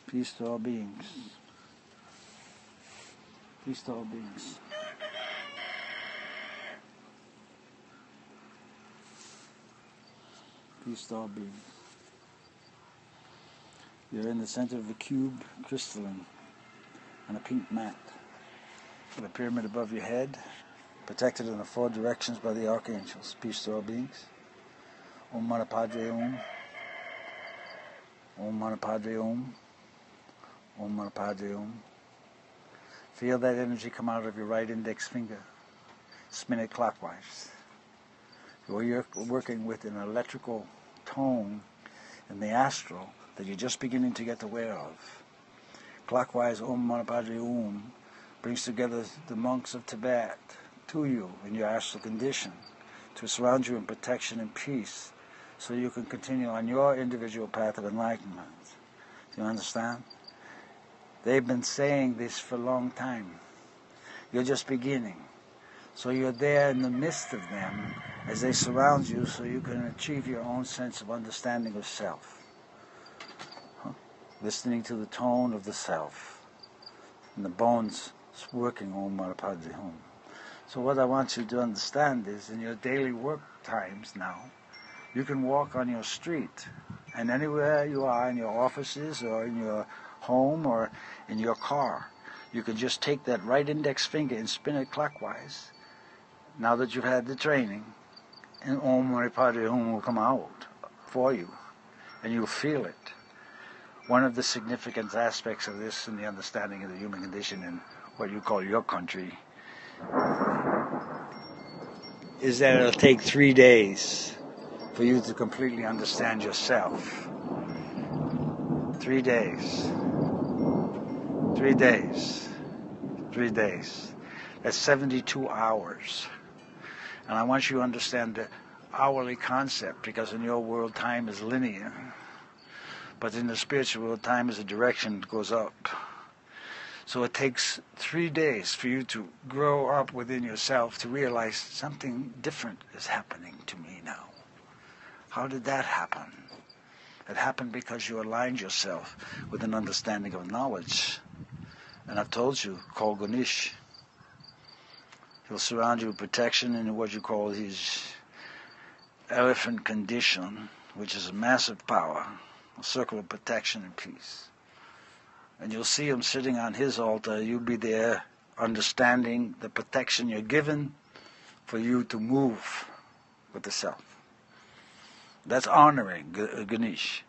Peace to all beings. Peace to all beings. Peace to all beings. You're in the center of a cube, crystalline, on a pink mat, with a pyramid above your head, protected in the four directions by the archangels. Peace to all beings. Om Mani Padme Om. Om Mani Padme Om. Om Mani Padme Om. Feel that energy come out of your right index finger. Spin it clockwise. You're working with an electrical tone in the astral that you're just beginning to get aware of. Clockwise, Om Mani Padme Om brings together the monks of Tibet to you in your astral condition to surround you in protection and peace so you can continue on your individual path of enlightenment. Do you understand? They've been saying this for a long time. You're just beginning. So you're there in the midst of them as they surround you so you can achieve your own sense of understanding of self. Listening to the tone of the self. And the bones working Om Mani Padme Hum. So what I want you to understand is in your daily work times now, you can walk on your street and anywhere you are in your offices or in your home or in your car, you can just take that right index finger and spin it clockwise. Now that you've had the training, and Om Mani Padme Hum will come out for you, and you'll feel it. One of the significant aspects of this in the understanding of the human condition in what you call your country is that it'll take 3 days for you to completely understand yourself. 3 days. 3 days. 3 days. That's 72 hours. And I want you to understand the hourly concept, because in your world time is linear. But in the spiritual world time is a direction that goes up. So it takes 3 days for you to grow up within yourself to realize something different is happening to me now. How did that happen? It happened because you aligned yourself with an understanding of knowledge. And I've told you, call Ganesh. He'll surround you with protection in what you call his elephant condition, which is a massive power, a circle of protection and peace. And you'll see him sitting on his altar. You'll be there understanding the protection you're given for you to move with the self. That's honoring Ganesh.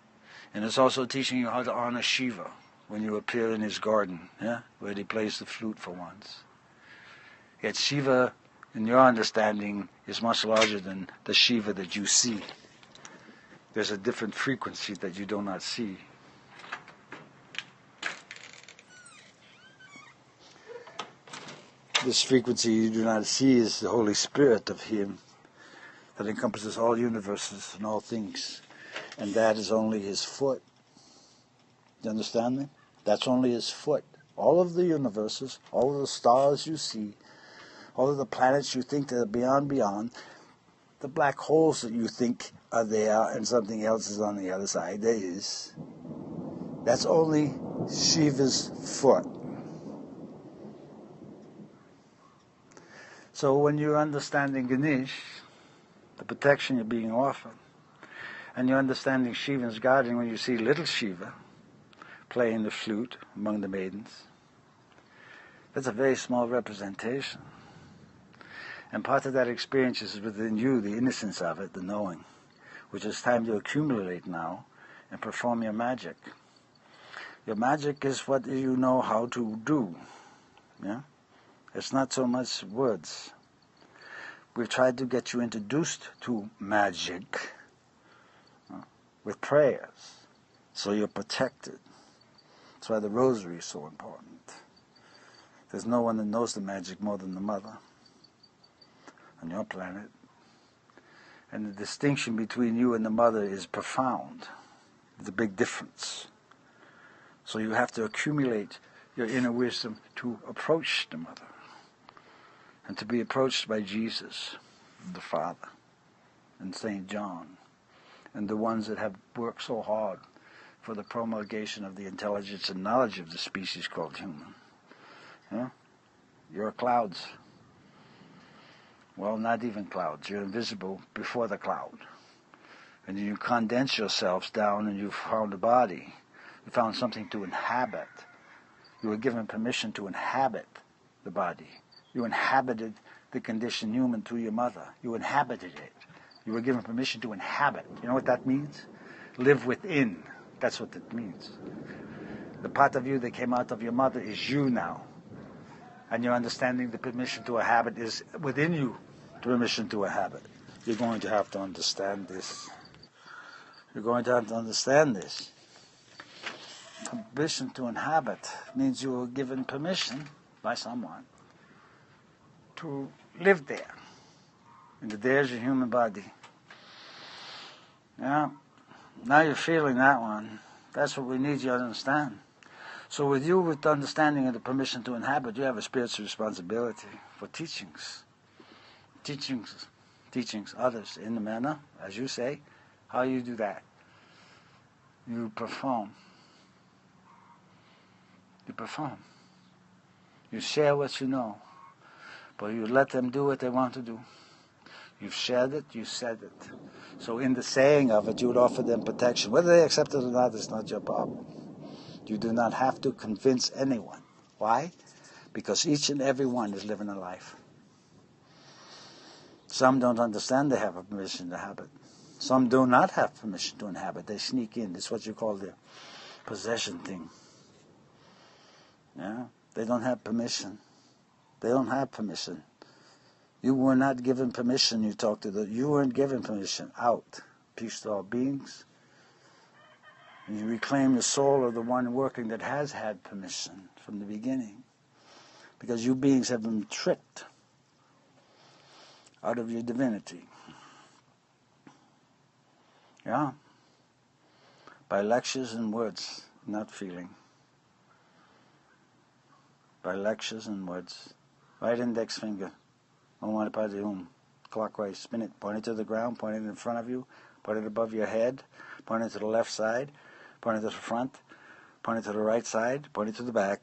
And it's also teaching you how to honor Shiva when you appear in his garden, where he plays the flute for once. Yet Shiva, in your understanding, is much larger than the Shiva that you see. There's a different frequency that you do not see. This frequency you do not see is the Holy Spirit of Him that encompasses all universes and all things. And that is only His foot. You understand me? That's only His foot. All of the universes, all of the stars you see, all of the planets you think that are beyond, the black holes that you think are there and something else is on the other side, there is. That's only Shiva's foot. So when you're understanding Ganesh, the protection you're being offered, and you're understanding Shiva's guardian when you see little Shiva playing the flute among the maidens, that's a very small representation. And part of that experience is within you, the innocence of it, the knowing, which is time to accumulate now and perform your magic. Your magic is what you know how to do. Yeah? It's not so much words. We've tried to get you introduced to magic with prayers, so you're protected. That's why the rosary is so important. There's no one that knows the magic more than the mother on your planet. And the distinction between you and the mother is profound. It's a big difference. So you have to accumulate your inner wisdom to approach the mother and to be approached by Jesus, the Father, and St. John, and the ones that have worked so hard for the promulgation of the intelligence and knowledge of the species called human. Yeah? You're clouds. Well, not even clouds. You're invisible before the cloud. And you condense yourselves down and you found a body. You found something to inhabit. You were given permission to inhabit the body. You inhabited the conditioned human through your mother. You inhabited it. You were given permission to inhabit. You know what that means? Live within. That's what it means. The part of you that came out of your mother is you now. And your understanding the permission to inhabit is within you, the permission to inhabit. You're going to have to understand this. You're going to have to understand this. Permission to inhabit means you were given permission by someone to live there. And there's your human body. Yeah. Now you're feeling that one. That's what we need you to understand. So with you, with the understanding of the permission to inhabit, you have a spiritual responsibility for teachings. Teachings others in the manner, as you say. How you do that? You perform. You perform. You share what you know. But you let them do what they want to do. You've shared it, you said it. So in the saying of it, you would offer them protection. Whether they accept it or not is not your problem. You do not have to convince anyone. Why? Because each and every one is living a life. Some don't understand they have a permission to inhabit. Some do not have permission to inhabit. They sneak in. It's what you call the possession thing. Yeah? They don't have permission. They don't have permission. You were not given permission. You weren't given permission. Out. Peace to all beings. And you reclaim the soul of the one working that has had permission from the beginning. Because you beings have been tricked out of your divinity. Yeah? By lectures and words, not feeling. By lectures and words. Right index finger. Clockwise, spin it. Point it to the ground, point it in front of you, point it above your head, point it to the left side, point it to the front, point it to the right side, point it to the back.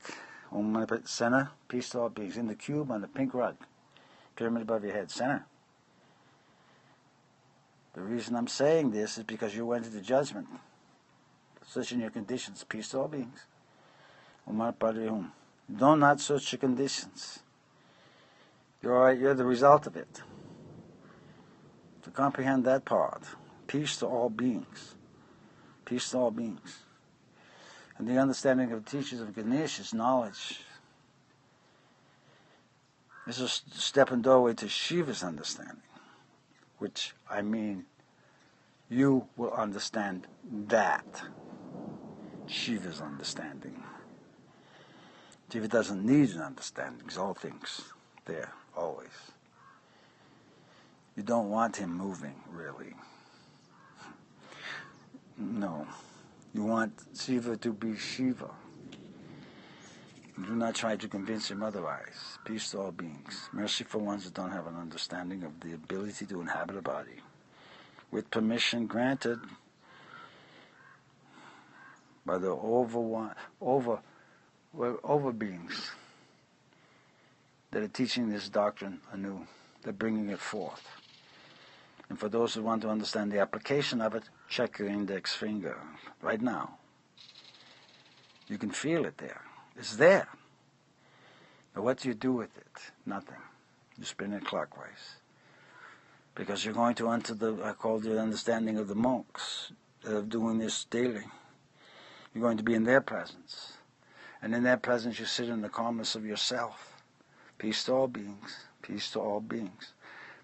Center, peace to all beings. In the cube on the pink rug. Pyramid above your head. Center. The reason I'm saying this is because you went into judgment. Search in your conditions. Peace to all beings. Do not search your conditions. You're the result of it. To comprehend that part. Peace to all beings. Peace to all beings. And the understanding of the teachers of Ganesh is knowledge. This is a step and doorway to Shiva's understanding. Which, I mean, you will understand that. Shiva's understanding. Shiva doesn't need an understanding. It's all things there, always. You don't want him moving, really. No. You want Shiva to be Shiva. Do not try to convince him otherwise. Peace to all beings. Merciful ones that don't have an understanding of the ability to inhabit a body. With permission granted by the over beings that are teaching this doctrine anew. They're bringing it forth. And for those who want to understand the application of it, check your index finger right now. You can feel it there. It's there. But what do you do with it? Nothing. You spin it clockwise. Because you're going to enter I call the understanding of the monks that are doing this daily. You're going to be in their presence. And in their presence you sit in the calmness of yourself. Peace to all beings. Peace to all beings.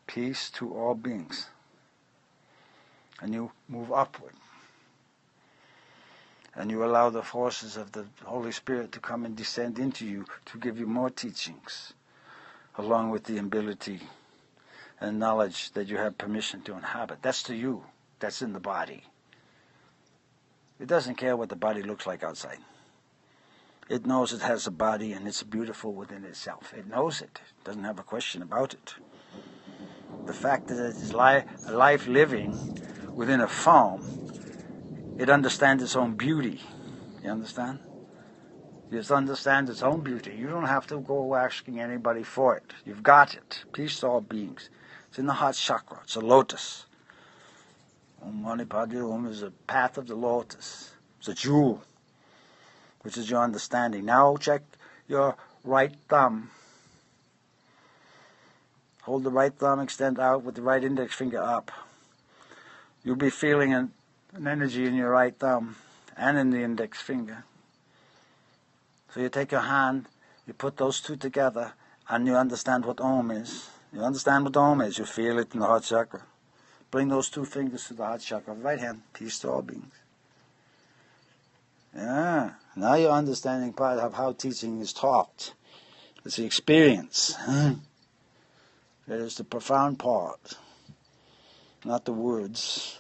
Peace to all beings. And you move upward. And you allow the forces of the Holy Spirit to come and descend into you to give you more teachings, along with the ability and knowledge that you have permission to inhabit. That's to you. That's in the body. It doesn't care what the body looks like outside. It knows it has a body and it's beautiful within itself. It knows it. It doesn't have a question about it. The fact that it's life living within a form It understands its own beauty. You understand? It just understands its own beauty. You don't have to go asking anybody for it. You've got it. Peace to all beings. It's in the heart chakra. It's a lotus. Om Mani Padme Hum is a path of the lotus. It's a jewel, which is your understanding. Now check your right thumb. Hold the right thumb, extend out with the right index finger up. You'll be feeling an energy in your right thumb and in the index finger. So you take your hand, you put those two together, and you understand what Om is. You understand what Om is. You feel it in the heart chakra. Bring those two fingers to the heart chakra. Right hand, peace to all beings. Yeah, now you're understanding part of how teaching is taught. It's the experience. That is the profound part, not the words.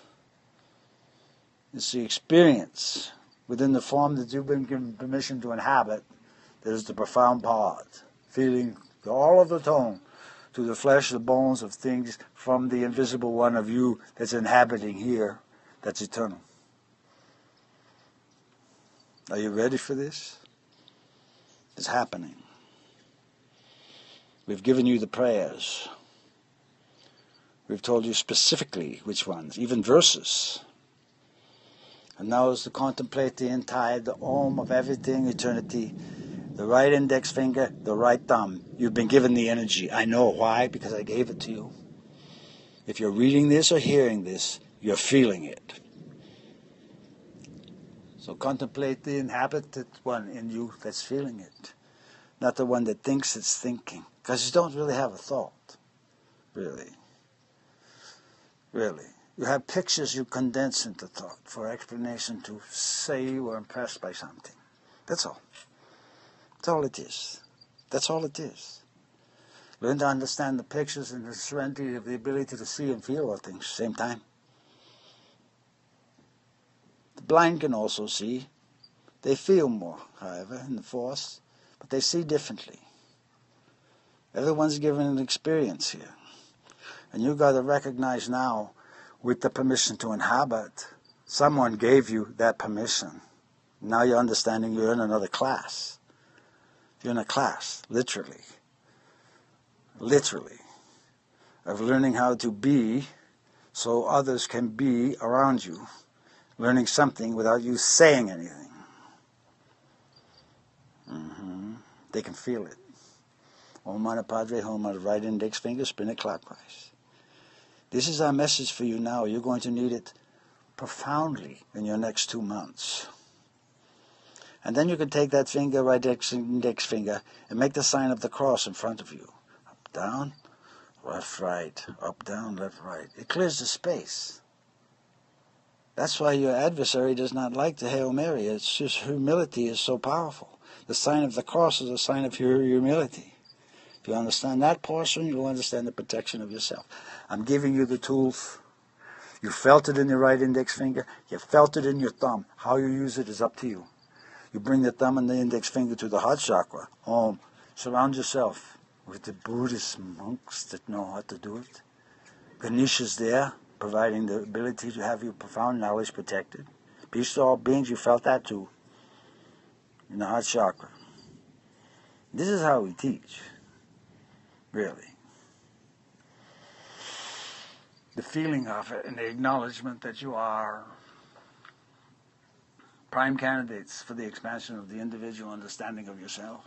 It's the experience within the form that you've been given permission to inhabit. That is the profound part. Feeling all of the tone to the flesh, the bones of things from the invisible one of you that's inhabiting here, that's eternal. Are you ready for this? It's happening. We've given you the prayers. We've told you specifically which ones, even verses. And now is to contemplate the entire, the Om of everything, eternity, the right index finger, the right thumb. You've been given the energy. I know why, because I gave it to you. If you're reading this or hearing this, you're feeling it. So contemplate the inhabited one in you that's feeling it, not the one that thinks it's thinking, because you don't really have a thought, really. Really. You have pictures you condense into thought for explanation to say you were impressed by something. That's all. That's all it is. That's all it is. Learn to understand the pictures and the serenity of the ability to see and feel all things at the same time. The blind can also see. They feel more, however, in the force, but they see differently. Everyone's given an experience here. And you've got to recognize now, with the permission to inhabit, someone gave you that permission. Now you're understanding you're in another class. You're in a class, literally, of learning how to be so others can be around you, learning something without you saying anything. They can feel it. Om Mani Padme Hum on the right index finger, spin it clockwise. This is our message for you now. You're going to need it profoundly in your next 2 months. And then you can take that finger, right index finger, and make the sign of the cross in front of you. Up, down, left, right. Up, down, left, right. It clears the space. That's why your adversary does not like the Hail Mary. It's just humility is so powerful. The sign of the cross is a sign of your humility. If you understand that portion, you'll understand the protection of yourself. I'm giving you the tools. You felt it in your right index finger. You felt it in your thumb. How you use it is up to you. You bring the thumb and the index finger to the heart chakra. Om. Surround yourself with the Buddhist monks that know how to do it. Ganesha's there, providing the ability to have your profound knowledge protected. Peace to all beings, you felt that too. In the heart chakra. This is how we teach. Really. The feeling of it and the acknowledgement that you are prime candidates for the expansion of the individual understanding of yourself.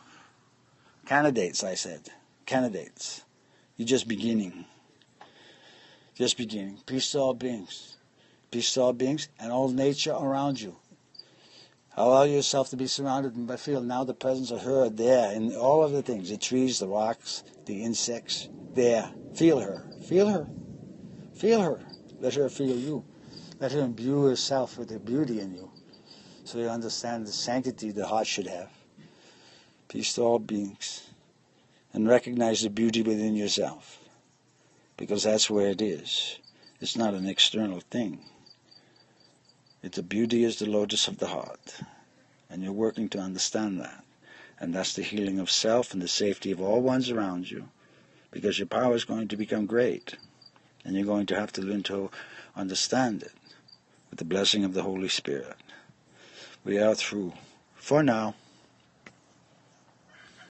Candidates, I said. Candidates. You're just beginning. Just beginning. Peace to all beings. Peace to all beings and all nature around you. Allow yourself to be surrounded by feel now the presence of her there in all of the things, the trees, the rocks, the insects, there. Feel her. Feel her. Feel her. Let her feel you. Let her imbue herself with the beauty in you. So you understand the sanctity the heart should have. Peace to all beings. And recognize the beauty within yourself. Because that's where it is. It's not an external thing. The beauty is the lotus of the heart. And you're working to understand that. And that's the healing of self and the safety of all ones around you. Because your power is going to become great. And you're going to have to learn to understand it. with the blessing of the Holy Spirit. We are through for now.